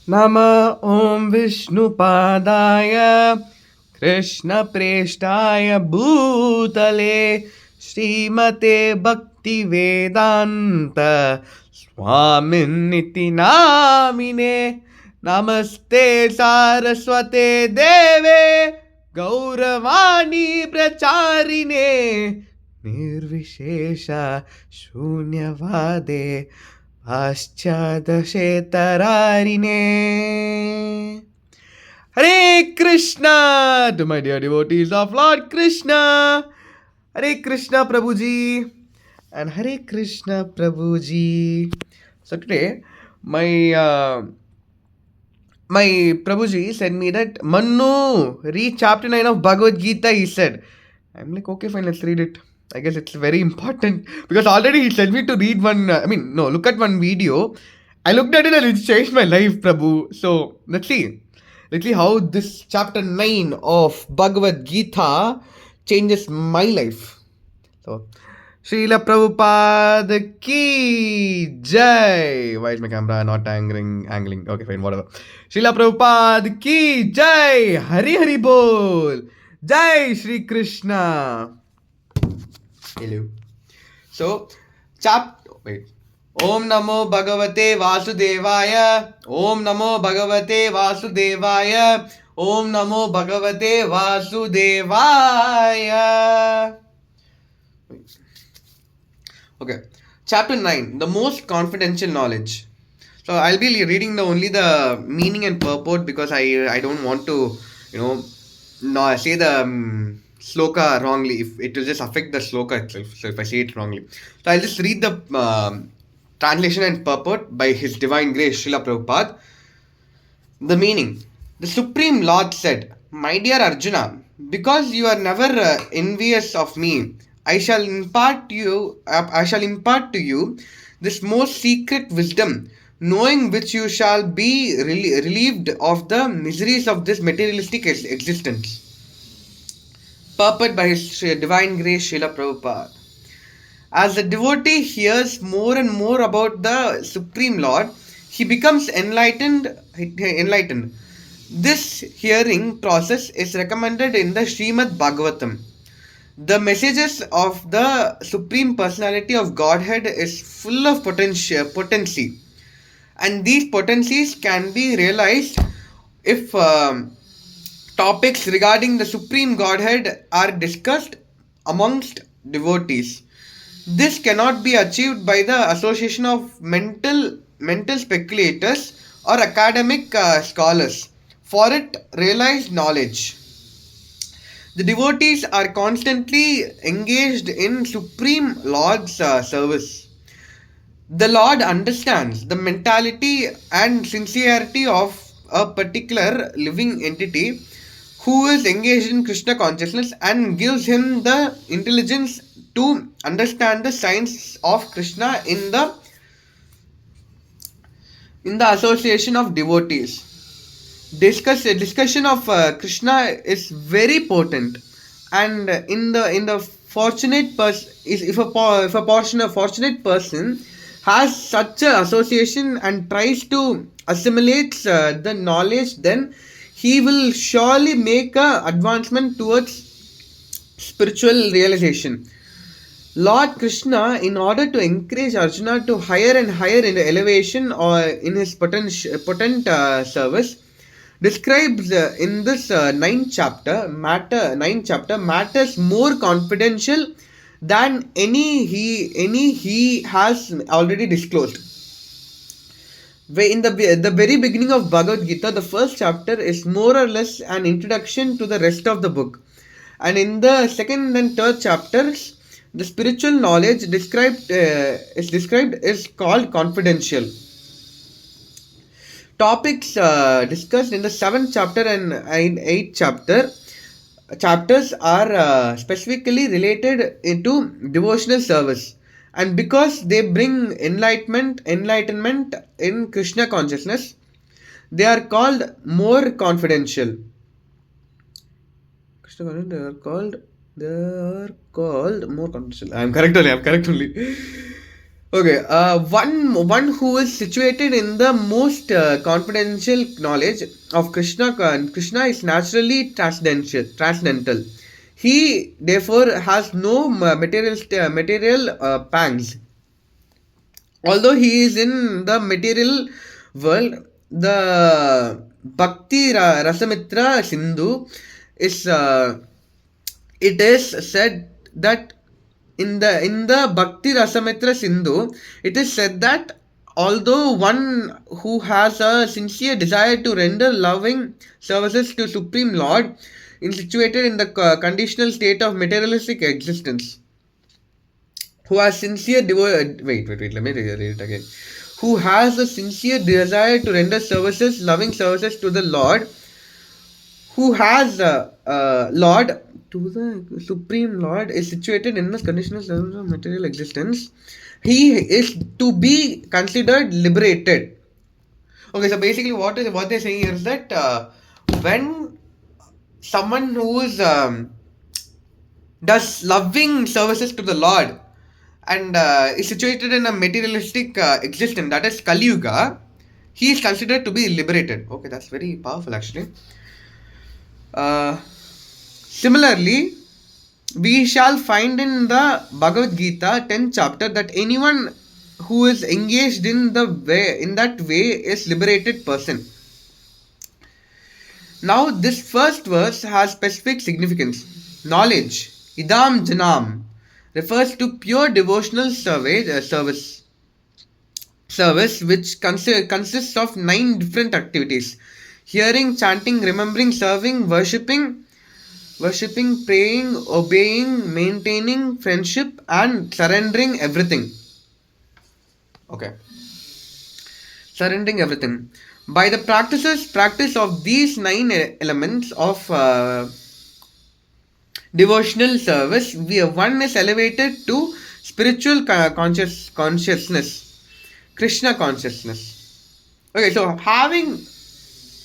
Nama Om Vishnupadaya Krishna Preshtaya Bhutale Srimate Bhakti Vedanta Swaminiti Namine Namaste Saraswate Deve Gauravani Pracharine Nirvishesha Shunyavade Paschadashetararine. Hare Krishna to my dear devotees of Lord Krishna. Hare Krishna Prabhuji and Hare Krishna Prabhuji. So today, my Prabhuji said me that Manu, read chapter 9 of Bhagavad Gita, he said. I'm like, okay, fine, let's read it. I guess it's very important because already he said me to read one, look at one video. I looked at it and it changed my life, Prabhu. So let's see. Let's see how this chapter 9 of Bhagavad Gita changes my life. So, Srila Prabhupada ki jai. Why is my camera not angling? Okay, fine, whatever. Srila Prabhupada ki jai. Hari Hari Bol. Jai Shri Krishna. Hello. So, wait. Om Namo Bhagavate Vasudevaya. Om Namo Bhagavate Vasudevaya. Om Namo Bhagavate Vasudevaya. Okay. Chapter 9. The most confidential knowledge. So I'll be reading only the meaning and purport because I don't want to, no, say the sloka wrongly. If it will just affect the sloka itself. So if I say it wrongly. So I'll just read the translation and purport by His Divine Grace Srila Prabhupada. The meaning. The Supreme Lord said, My dear Arjuna, because you are never envious of me, I shall impart to you this most secret wisdom, knowing which you shall be relieved of the miseries of this materialistic existence. Purport by His Divine Grace Srila Prabhupada. As the devotee hears more and more about the Supreme Lord, he becomes enlightened. This hearing process is recommended in the Srimad Bhagavatam. The messages of the Supreme Personality of Godhead is full of potency, and these potencies can be realized if topics regarding the Supreme Godhead are discussed amongst devotees. This cannot be achieved by the association of mental speculators or academic scholars. For it, realized knowledge. The devotees are constantly engaged in Supreme Lord's service. The Lord understands the mentality and sincerity of a particular living entity who is engaged in Krishna consciousness and gives him the intelligence to understand the science of Krishna in the association of devotees. Discussion of Krishna is very potent, and in the fortunate person, if a fortunate person has such an association and tries to assimilate the knowledge, then he will surely make a advancement towards spiritual realization. Lord Krishna, in order to encourage Arjuna to higher and higher in the elevation or in his potent service, describes in this ninth chapter matters more confidential than any he has already disclosed. In the very beginning of Bhagavad Gita, the first chapter is more or less an introduction to the rest of the book, and in the second and third chapters, the spiritual knowledge described is called confidential. Topics discussed in the 7th chapter and 8th chapters are specifically related to devotional service, and because they bring enlightenment in Krishna consciousness, they are called more confidential. They are called more confidential. I'm correct only. Okay, one who is situated in the most confidential knowledge of Krishna. Krishna is naturally transcendental. He therefore has no material pangs. Although he is in the material world, the Rasamitra Sindhu is it is said that in the Bhakti Rasamitra Sindhu, it is said that although one who has a sincere desire to render loving services to Supreme Lord is situated in the conditional state of materialistic existence, who has sincere wait, let me read it again. Who has a sincere desire to render services, loving services to the Lord, who has Lord to the Supreme Lord is situated in the conditional service of material existence. He is to be considered liberated. Okay, so basically, what they're saying here is that when someone who is does loving services to the Lord and is situated in a materialistic existence, that is Kali Yuga, he is considered to be liberated. Okay, that's very powerful actually. Similarly, we shall find in the Bhagavad Gita 10th chapter that anyone who is engaged in that way is liberated person. Now, this first verse has specific significance. Knowledge, idam janam, refers to pure devotional service which consists of 9 different activities: hearing, chanting, remembering, serving, worshipping, praying, obeying, maintaining friendship, and surrendering everything. Okay, surrendering everything. By the practice of these 9 elements of devotional service, one is elevated to spiritual consciousness, Krishna consciousness. Okay, so having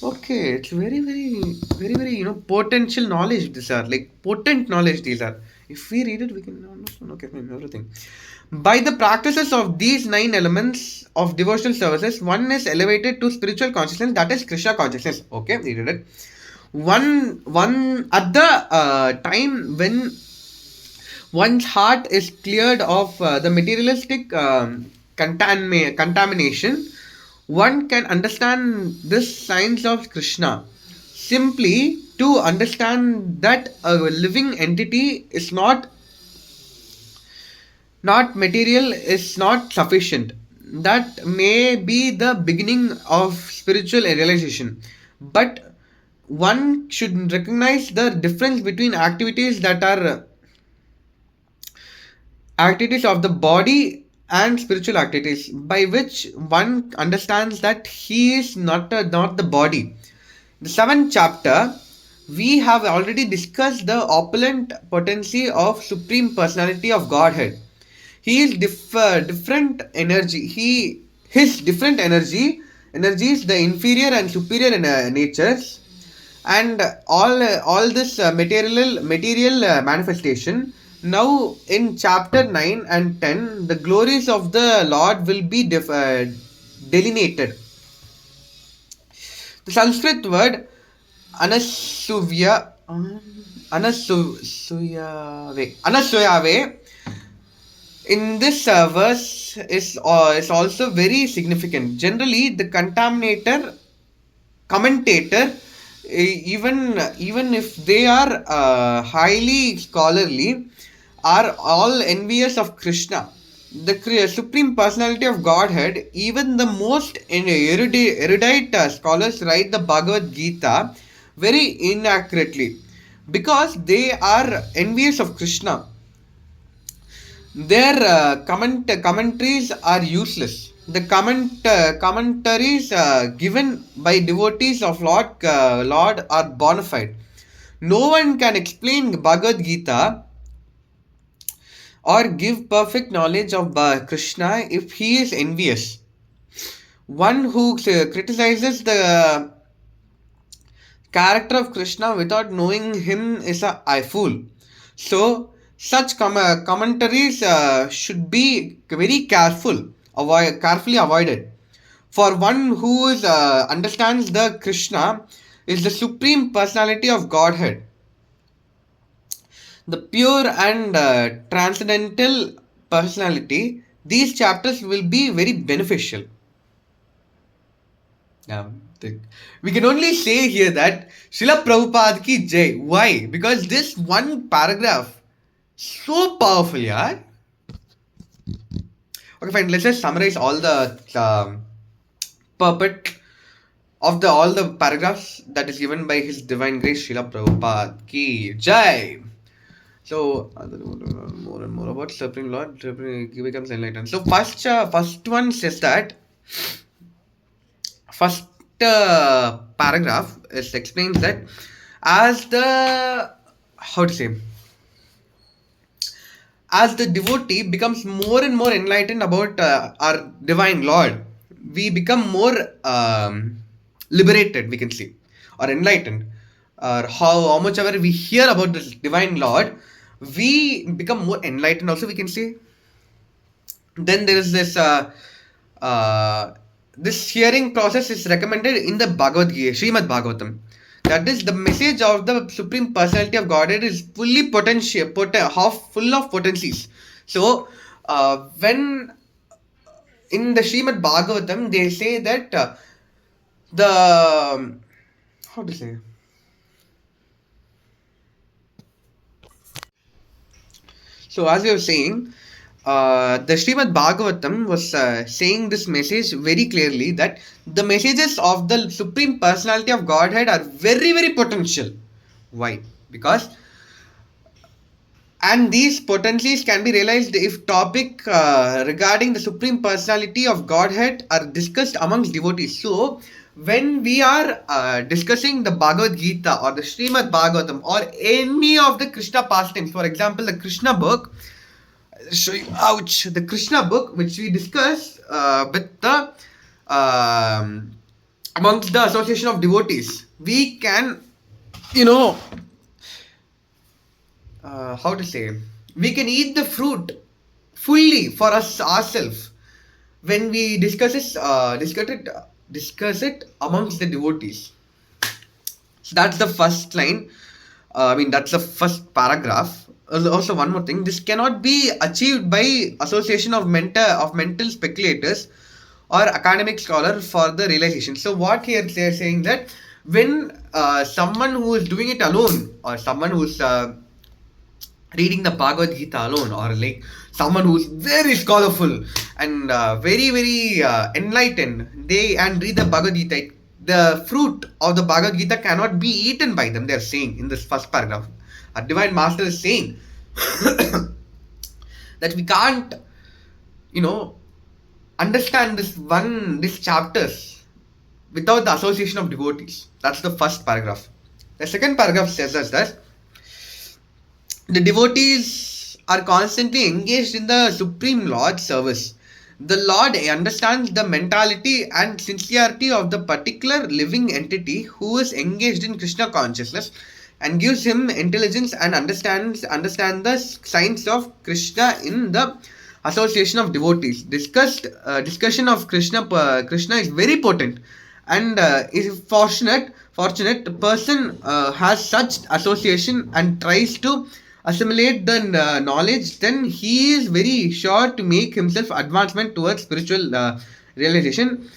okay, it's very potential knowledge. These are like potent knowledge. These are. If we read it, we can understand. Okay, fine, everything. By the practices of these 9 elements of devotional services, one is elevated to spiritual consciousness. That is Krishna consciousness. Okay, we read it. One at the time when one's heart is cleared of the materialistic contamination, one can understand this science of Krishna. Simply to understand that a living entity is not material is not sufficient. That may be the beginning of spiritual realization. But one should recognize the difference between activities of the body and spiritual activities, by which one understands that he is not the body. The 7th chapter, we have already discussed the opulent potency of Supreme Personality of Godhead. He is different energy. His different energies, the inferior and superior natures, and all this material manifestation. Now in chapter 9 and 10, the glories of the Lord will be delineated. The Sanskrit word anasuyave in this verse is also very significant. Generally, the commentator, even if they are highly scholarly, are all envious of Krishna, the Supreme Personality of Godhead. Even the most erudite scholars write the Bhagavad Gita very inaccurately because they are envious of Krishna. Their commentaries are useless. The commentaries given by devotees of Lord are bona fide. No one can explain Bhagavad Gita or give perfect knowledge of Krishna if he is envious. One who criticizes the character of Krishna without knowing him is a fool. So, Such commentaries should be very carefully avoided. For one who understands the Krishna is the supreme personality of Godhead, the pure and transcendental personality. These chapters will be very beneficial. The- we can only say here that Srila Prabhupada ki jai. Why? Because this one paragraph so powerful, yeah. Okay, fine. Let's just summarize all the purport of the all the paragraphs that is given by His Divine Grace Srila Prabhupada ki jai. So more and more about Supreme Lord he becomes enlightened. So first one says that first paragraph is explains that as the how to say as the devotee becomes more and more enlightened about our divine Lord, we become more liberated, we can say, or enlightened, or how much ever we hear about this divine Lord, we become more enlightened. Also, we can say. Then there is uh, this hearing process is recommended in the Bhagavad Gita, Srimad Bhagavatam. That is, the message of the Supreme Personality of Godhead is fully half full of potencies. So, when in the Srimad Bhagavatam, they say that the how to say so, as you were saying, the Srimad Bhagavatam was saying this message very clearly that the messages of the Supreme Personality of Godhead are very, very potential. Why? Because and these potencies can be realized if topic regarding the Supreme Personality of Godhead are discussed amongst devotees. So, when we are discussing the Bhagavad Gita or the Srimad Bhagavatam or any of the Krishna pastimes, for example, the Krishna book, so ouch, the Krishna book which we discussed with the amongst the association of devotees, we can, you know, how to say, we can eat the fruit fully for us ourselves when we discuss it amongst the devotees. So that's the first line. That's the first paragraph. Also, one more thing: this cannot be achieved by association of mental speculators or academic scholar for the realization. So, what here they are saying that when someone who is doing it alone, or someone who's reading the Bhagavad Gita alone, or like someone who's very scholarful and very enlightened, they and read the Bhagavad Gita, the fruit of the Bhagavad Gita cannot be eaten by them. They are saying in this first paragraph, a divine master is saying that we can't, you know, understand this chapters without the association of devotees. That's the first paragraph. The second paragraph says us that the devotees are constantly engaged in the Supreme Lord's service. The Lord understands the mentality and sincerity of the particular living entity who is engaged in Krishna consciousness and gives him intelligence and understand the science of Krishna in the association of devotees. Discussion of Krishna is very potent, and is fortunate person has such association and tries to assimilate the knowledge, then he is very sure to make himself advancement towards spiritual realization.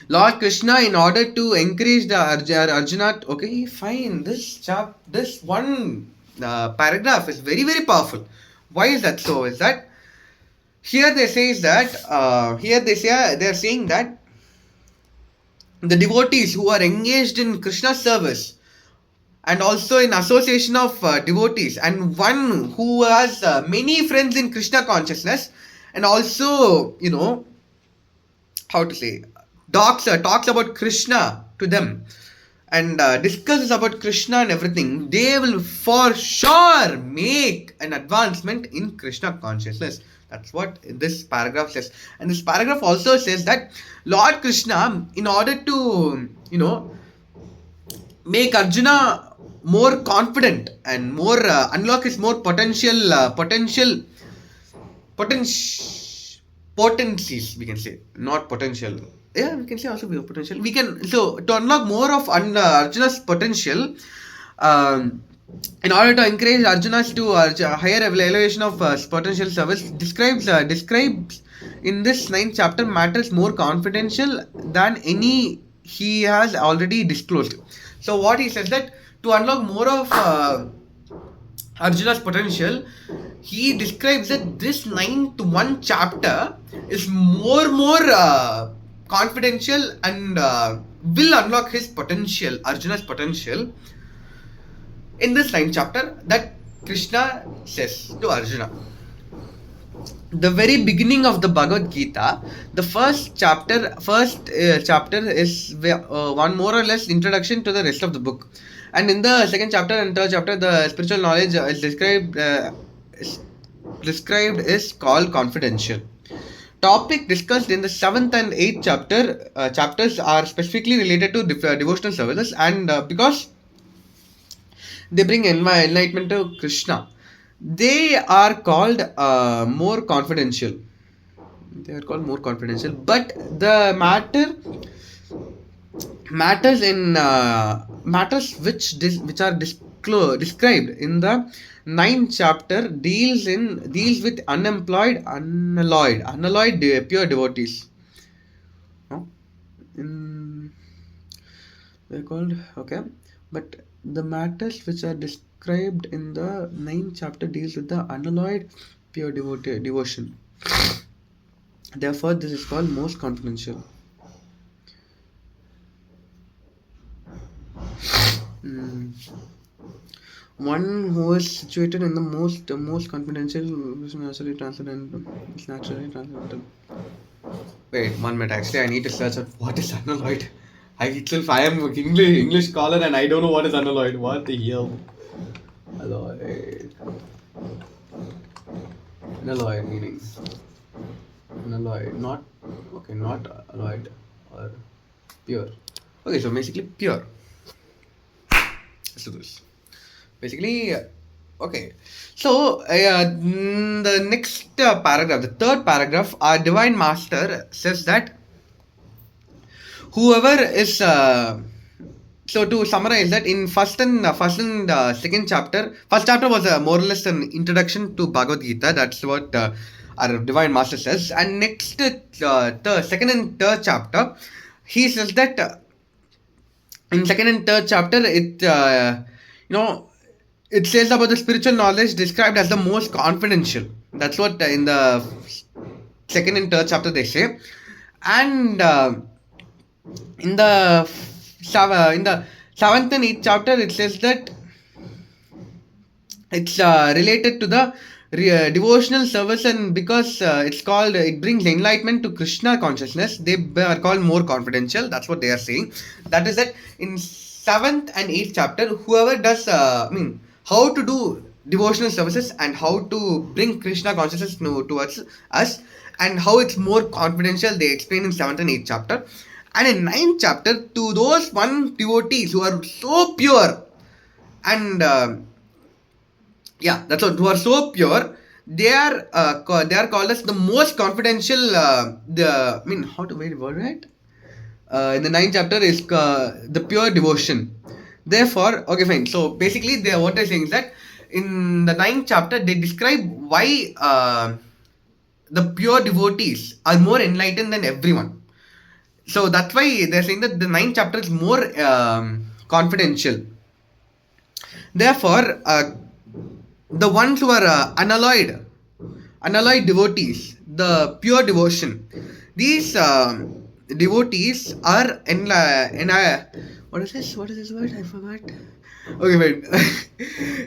Lord Krishna, in order to encourage the Arjuna, okay, fine, this one paragraph is very powerful. Why is that so? Is that here they say is that here they are saying that the devotees who are engaged in Krishna service and also in association of devotees, and one who has many friends in Krishna consciousness, and also, you know, how to say, talks about Krishna to them, and discusses about Krishna and everything, they will for sure make an advancement in Krishna consciousness. That's what this paragraph says. And this paragraph also says that Lord Krishna, in order to, you know, make Arjuna more confident and more unlock his more potencies, we can say, not potential. Yeah, we can say also potential. We can, so to unlock more of Arjuna's potential, um, in order to encourage Arjuna's to higher elevation of potential service, describes in this ninth chapter matters more confidential than any he has already disclosed. So what he says that to unlock more of Arjuna's potential, he describes that this 9 to 1 chapter is more confidential and will unlock his potential, Arjuna's potential, in this 9th chapter that Krishna says to Arjuna. The very beginning of the Bhagavad Gita, the first chapter is one more or less introduction to the rest of the book, and in the second chapter and third chapter, the spiritual knowledge is described is called confidential. Topic discussed in the seventh and eighth chapters are specifically related to devotional services, and because they bring enlightenment to Krishna, they are called more confidential. They are called more confidential, but the matters which are described in the ninth chapter deals with unalloyed pure devotees. No? They're called, okay, but the matters which are described in the ninth chapter deals with the unalloyed pure devotion. Therefore, this is called most confidential. One who is situated in the most confidential is naturally transcendental. It's naturally transcendental. Wait, 1 minute. Actually, I need to search out what is unalloyed. I am an English scholar and I don't know what is unalloyed. What the hell? Alloyed. Unalloyed meaning. Unalloyed. Not alloyed or pure. Okay, so basically pure. So this. Basically, okay. So the next paragraph, the third paragraph, our divine master says that whoever is so to summarize that in first and second chapter, first chapter was more or less an introduction to Bhagavad Gita. That's what our divine master says. And next, the second and third chapter, he says that in second and third chapter, it says about the spiritual knowledge described as the most confidential. That's what in the second and third chapter they say. And in the seventh and eighth chapter, it says that it's related to the devotional service, and because it brings enlightenment to Krishna consciousness, they are called more confidential. That's what they are saying. That is that in seventh and eighth chapter, whoever does how to do devotional services and how to bring Krishna consciousness towards us, and how it's more confidential, they explain in seventh and eighth chapter. And in ninth chapter, to those one devotees who are so pure and that's what, who are so pure, they are called as the most confidential. How to wait word right? In the ninth chapter is the pure devotion. Therefore, okay, fine. So basically, what they're saying is that in the ninth chapter, they describe why the pure devotees are more enlightened than everyone. So that's why they're saying that the ninth chapter is more confidential. Therefore, the ones who are unalloyed devotees, the pure devotion, these devotees are what is this? What is this word? I forgot. Okay, wait.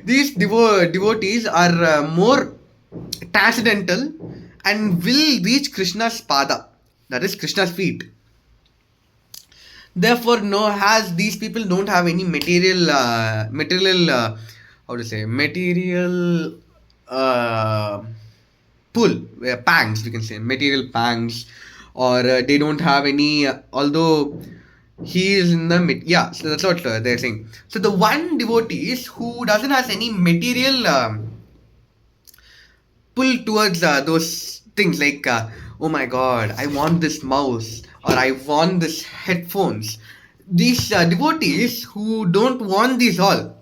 These devotees are more transcendental and will reach Krishna's pada, that is Krishna's feet. Therefore, as these people don't have any material pull, pangs, we can say material pangs, or they don't have any although He is in the yeah. So that's what they're saying. So the one devotees who doesn't has any material pull towards those things like oh my god, I want this mouse or I want this headphones. These devotees who don't want these all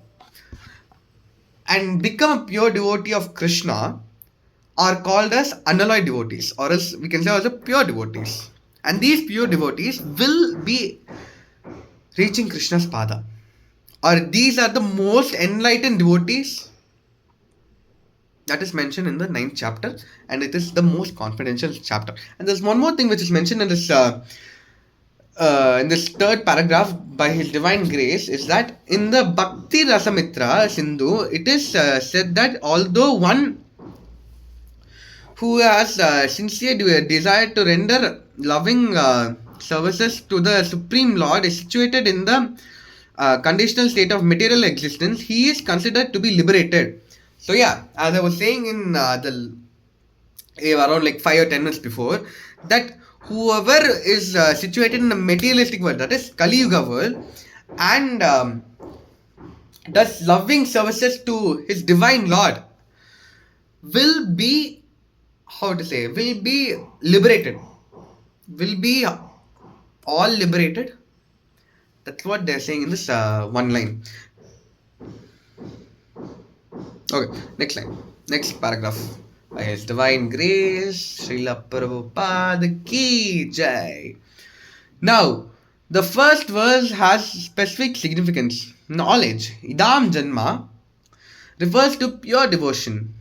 and become a pure devotee of Krishna are called as unalloyed devotees, or else we can say also pure devotees. And these pure devotees will be reaching Krishna's pada. Or these are the most enlightened devotees that is mentioned in the ninth chapter, and it is the most confidential chapter. And there's one more thing which is mentioned in this third paragraph by His Divine Grace is that in the Bhakti Rasamitra Sindhu, it is said that although one who has sincere desire to render loving services to the Supreme Lord is situated in the conditional state of material existence, he is considered to be liberated. So yeah, as I was saying in the around like 5 or 10 minutes before, that whoever is situated in a materialistic world, that is Kali Yuga world, and does loving services to his divine Lord, will be, how to say, will be liberated, will be all liberated. That's what they're saying in this one line. Okay, next line, next paragraph. By His Divine Grace, Srila Prabhupada Ki Jai. Now, the first verse has specific significance. Knowledge, Idam Janma, refers to pure devotion,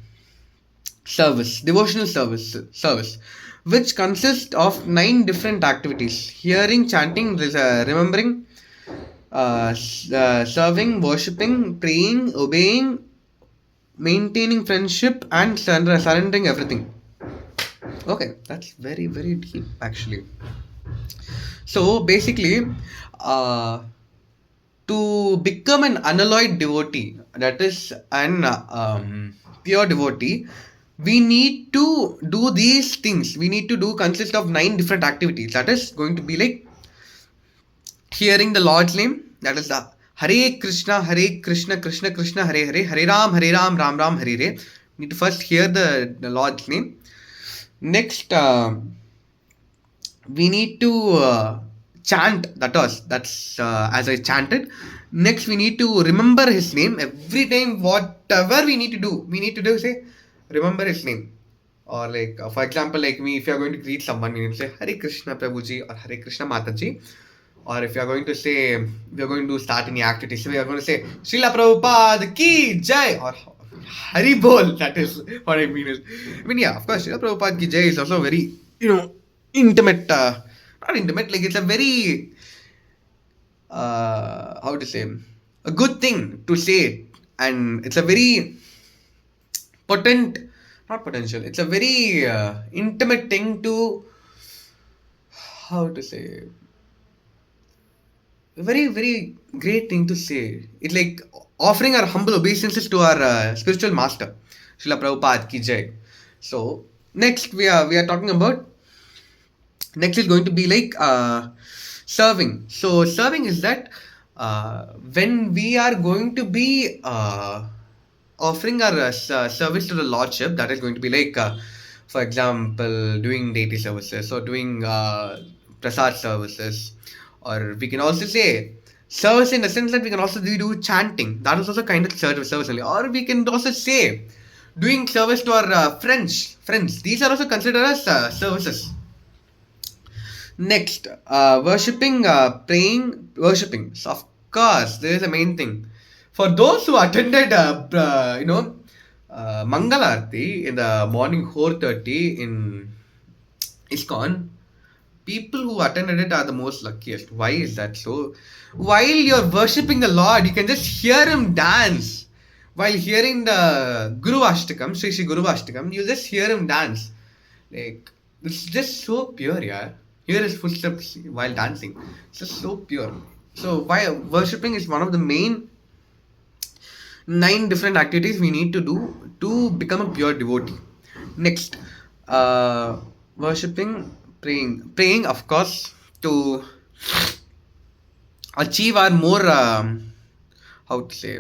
service, devotional service, which consists of 9 different activities: hearing, chanting, remembering, serving, worshipping, praying, obeying, maintaining friendship, and surrendering everything. Okay, that's very, very deep actually. So basically, uh, to become an unalloyed devotee, that is an pure devotee, we need to do these things. We need to do consist of 9 different activities. That is going to be like hearing the Lord's name. That is the Hare Krishna, Krishna Krishna, Hare Ram, Ram Ram, Hare Hare. We need to first hear the Lord's name. Next, we need to chant. That's as I chanted. Next, we need to remember his name every time. Whatever we need to do, say remember his name. Or like for example, like me, if you are going to greet someone, you need to say Hare Krishna Prabhuji or Hare Krishna Mataji. Or if you are going to say, we are going to start any activity, so we are going to say Srila Prabhupada Ki Jai or Hari Bol. That is what I mean. Yeah, of course, Srila Prabhupada Ki Jai is also very, intimate, not intimate, like it's a very, how to say, a good thing to say. And it's a very potent, not potential, it's a very intimate thing to, how to say, a very, very great thing to say. It's like offering our humble obeisances to our spiritual master, Srila Prabhupada Ki Jai. So next we are talking about, next is going to be like serving. So serving is that when we are going to be offering our service to the Lordship, that is going to be like for example doing deity services or doing prasad services, or we can also say service in the sense that we can also do chanting. That is also kind of service only. Or we can also say doing service to our friends. These are also considered as services. Next, worshipping, praying, worshipping. So of course, there is a main thing. For those who attended, Mangalarti in the morning 4:30 in ISKCON, people who attended it are the most luckiest. Why is that so? While you're worshipping the Lord, you can just hear him dance. While hearing the Guru Ashtakam, Sri Guru Ashtakam, you just hear him dance. Like, it's just so pure, yeah. Hear his footsteps while dancing. It's just so pure. So, why worshipping is one of the main 9 different activities we need to do to become a pure devotee. Next, worshipping, praying, of course, to achieve our more how to say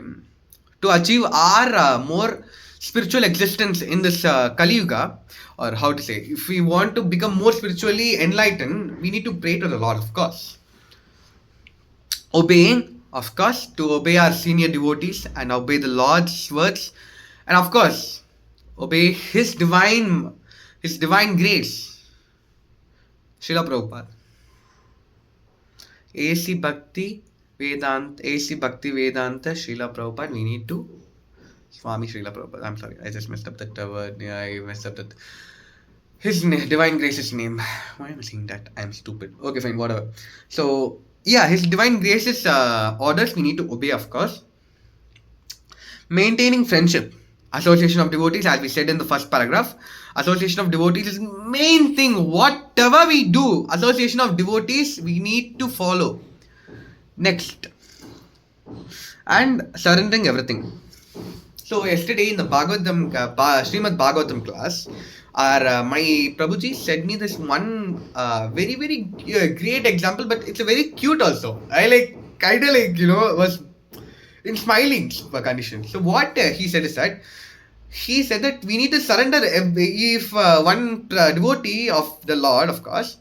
to achieve our more spiritual existence in this Kali Yuga, or how to say, if we want to become more spiritually enlightened, we need to pray to the Lord, of course. Obeying, of course, to obey our senior devotees and obey the Lord's words, and of course, obey His divine grace. Srila Prabhupada. AC Bhakti Vedanta, Srila Prabhupada. We need to Swami Srila Prabhupada. I'm sorry, I just messed up that word. Yeah, I messed up that. Divine grace's name. Why am I saying that? I'm stupid. Okay, fine, whatever. So, yeah, His divine grace's orders we need to obey, of course. Maintaining friendship. Association of devotees, as we said in the first paragraph. Association of devotees is main thing. Whatever we do, association of devotees we need to follow. Next. And surrendering everything. So yesterday in the Srimad Bhagavatam class, my Prabhuji said me this one very very great example, but it's a very cute also. I like kind of like was in smiling condition. So what he said is that he said that we need to surrender if one devotee of the Lord, of course,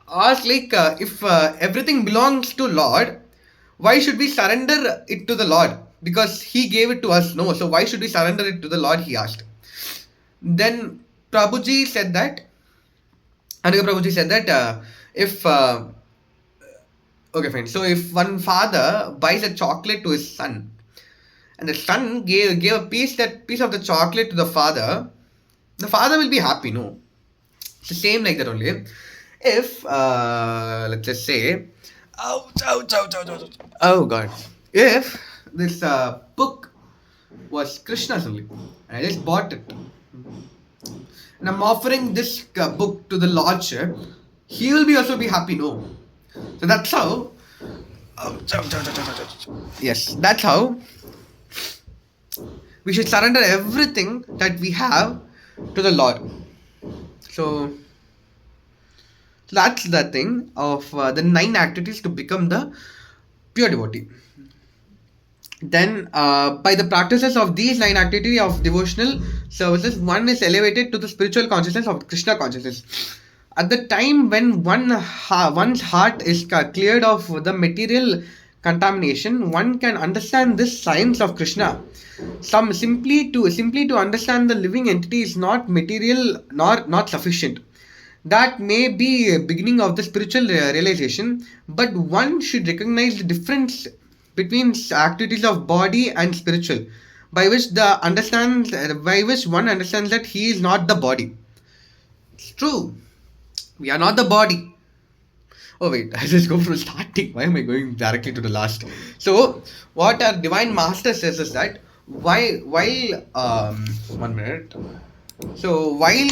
asks like if everything belongs to Lord, why should we surrender it to the Lord? Because He gave it to us, no. So why should we surrender it to the Lord? He asked. Then Prabhuji said that. Anuga Prabhuji said that if okay, fine. So if one father buys a chocolate to his son, and the son gave a piece of the chocolate to the father will be happy, no? It's the same like that only. If let's just say, oh god, if this book was Krishna's only, and I just bought it, and I'm offering this book to the Lordship, he will be also be happy, no? So that's how. Yes, that's how we should surrender everything that we have to the Lord. So that's the thing of the 9 activities to become the pure devotee. Then, by the practices of these 9 activities of devotional services, one is elevated to the spiritual consciousness of Krishna consciousness. At the time when one's heart is cleared of the material contamination, one can understand this science of Krishna. Simply to understand the living entity is not material nor not sufficient. That may be a beginning of the spiritual realization, but one should recognize the difference between activities of body and spiritual, by which one understands that he is not the body. It's true. We are not the body. Oh wait, I just go from starting. Why am I going directly to the last? So, what our divine master says is that while 1 minute. So while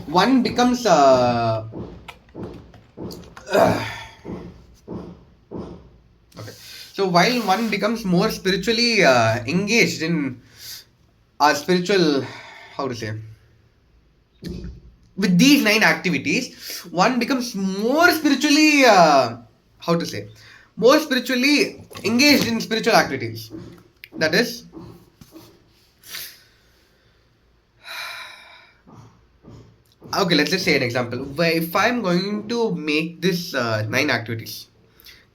one becomes okay. So while one becomes more spiritually engaged in our spiritual, how to say, with these 9 activities, one becomes more spiritually, how to say, more spiritually engaged in spiritual activities. That is, okay, let's just say an example. If I'm going to make this 9 activities,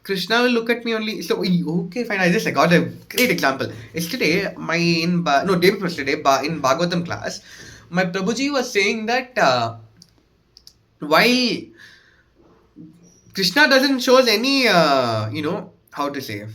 Krishna will look at me only. So okay, fine. I got a great example. Yesterday, day before yesterday, in Bhagavatam class, my Prabhuji was saying that while Krishna doesn't shows any, how to say,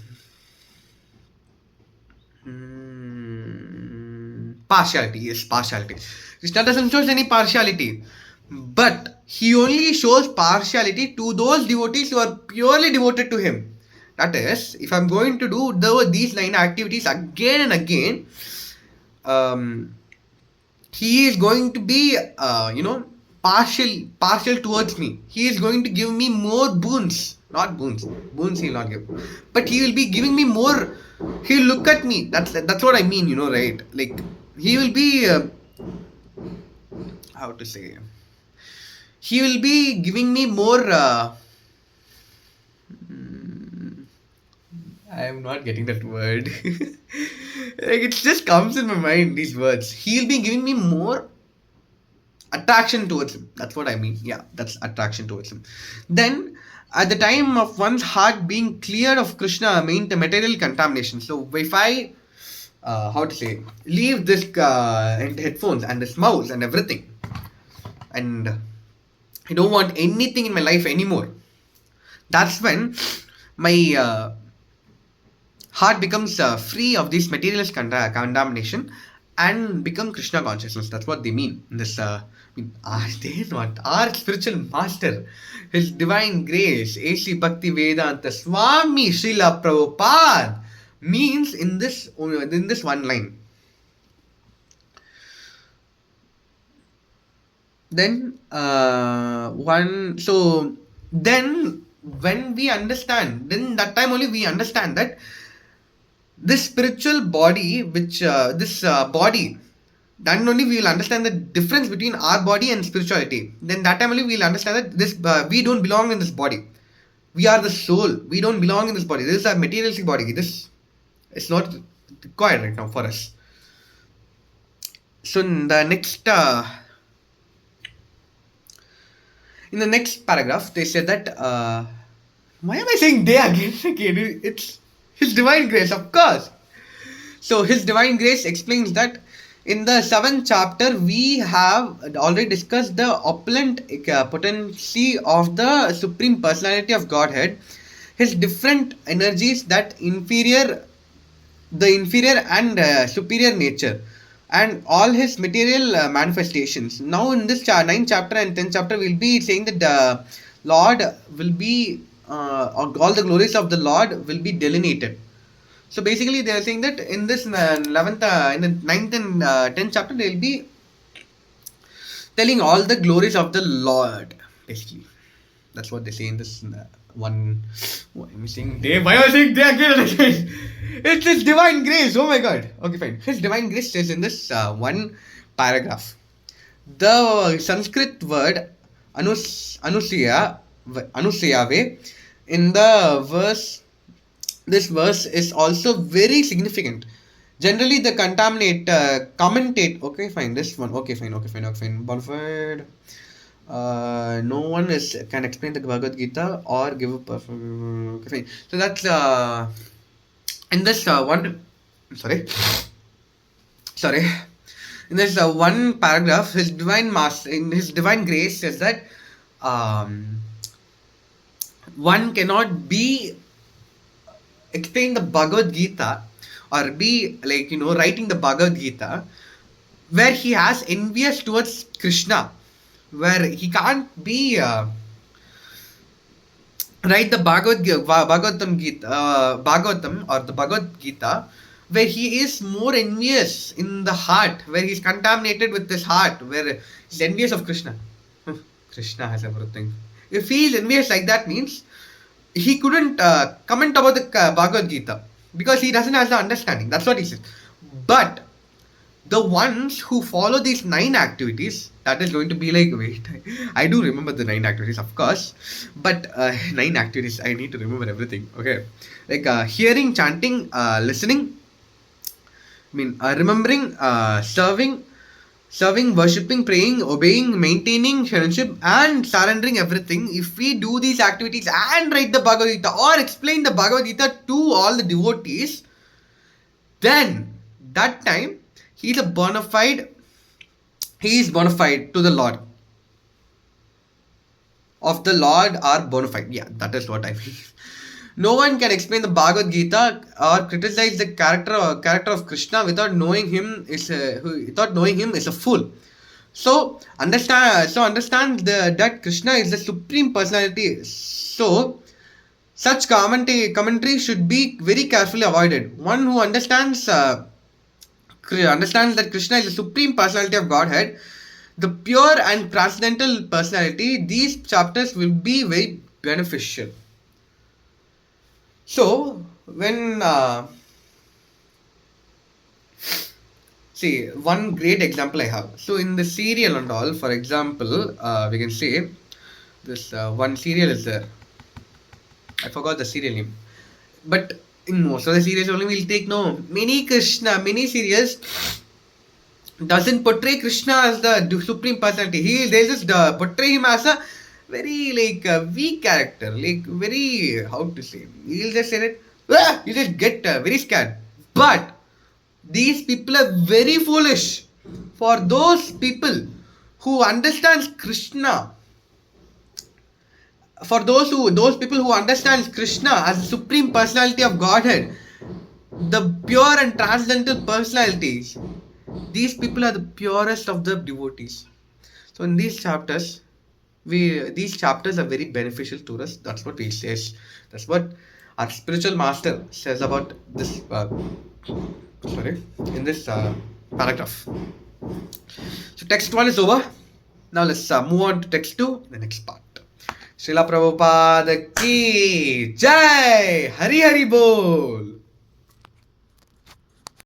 partiality. Yes, partiality. Krishna doesn't show any partiality, but he only shows partiality to those devotees who are purely devoted to him. That is, if I'm going to do these 9 activities again and again, he is going to be, partial towards me. He is going to give me more boons. Not boons. Boons he will not give. But he will be giving me more. He'll look at me. That's what I mean, right? Like, he will be, how to say, he will be giving me more, I am not getting that word. Like it just comes in my mind, these words. He'll be giving me more attraction towards him. That's what I mean. Yeah, that's attraction towards him. Then, at the time of one's heart being cleared of Krishna, mean the material contamination. So, if I, how to say, leave this and headphones and this mouse and everything, and I don't want anything in my life anymore, that's when my heart becomes free of this materialist contamination and become Krishna consciousness. That's what they mean. This, are they not? Our spiritual master, His Divine Grace, A.C. Bhakti Vedanta Swami Srila Prabhupada means in this one line. Then then when we understand, then that time only we understand that this spiritual body, which this body, then only we will understand the difference between our body and spirituality. Then that time only we will understand that this we don't belong in this body. We are the soul. We don't belong in this body. This is a materialistic body. This is not required right now for us. So in the next paragraph, they said that why am I saying they again? Again, it's His Divine Grace, of course. So His Divine Grace explains that in the 7th chapter, we have already discussed the opulent potency of the Supreme Personality of Godhead, His different energies, the inferior and superior nature, and all His material manifestations. Now, in this 9th chapter and 10th chapter, we'll be saying that the Lord will be, all the glories of the Lord will be delineated. So basically, they are saying that in this 11th, in the 9th and 10th chapter, they will be telling all the glories of the Lord. Basically, that's what they say in this one. What am I saying? They? Why am I saying they again? It's His Divine Grace. Oh my God. Okay, fine. His Divine Grace says in this one paragraph. The Sanskrit word anusayave in the verse. This verse is also very significant. Generally, the commentate. Okay, fine. This one. Okay, fine. Bonfide. No one can explain the Bhagavad Gita or give a perfect. Okay, fine. So that's in this one. Sorry. In this one paragraph, His Divine Master, in His Divine Grace, says that one cannot be explain the Bhagavad Gita or be writing the Bhagavad Gita where he has envious towards Krishna, where he can't be write the Bhagavatam or the Bhagavad Gita where he is more envious in the heart, where he's contaminated with this heart, where he's envious of Krishna. Krishna has everything. If he is envious like that, means he couldn't comment about the Bhagavad Gita because he doesn't have the understanding. That's what he said. But the ones who follow these 9 activities, that is going to be like, wait, I do remember the 9 activities, of course, but 9 activities, I need to remember everything. Okay, like hearing, chanting, listening, remembering, serving, worshipping, praying, obeying, maintaining friendship, and surrendering everything. If we do these activities and write the Bhagavad Gita or explain the Bhagavad Gita to all the devotees, then that time he is bona fide to the Lord. Of the Lord are bona fide. Yeah, that is what I mean. No one can explain the Bhagavad Gita or criticize the character of Krishna without knowing him is a fool. So understand that Krishna is the Supreme Personality. So such commentary should be very carefully avoided. One who understands that Krishna is the Supreme Personality of Godhead, the pure and transcendental personality, these chapters will be very beneficial. So, when see one great example I have. So, in the serial and all, for example, we can say this one serial is there. I forgot the serial name, but in most of the series only we'll take no mini series doesn't portray Krishna as the supreme personality. They just portray him as a very like weak character, like very how to say. He'll just say it. You just get very scared. But these people are very foolish. For those people who understands Krishna, for those people who understands Krishna as the supreme personality of Godhead, the pure and transcendental personalities, these people are the purest of the devotees. So in these chapters are very beneficial to us. That's what he says. That's what our spiritual master says about this. In this paragraph. So text 1 is over. Now let's move on to text 2, the next part. Srila Prabhupada ki Jai! Hari Hari Bol!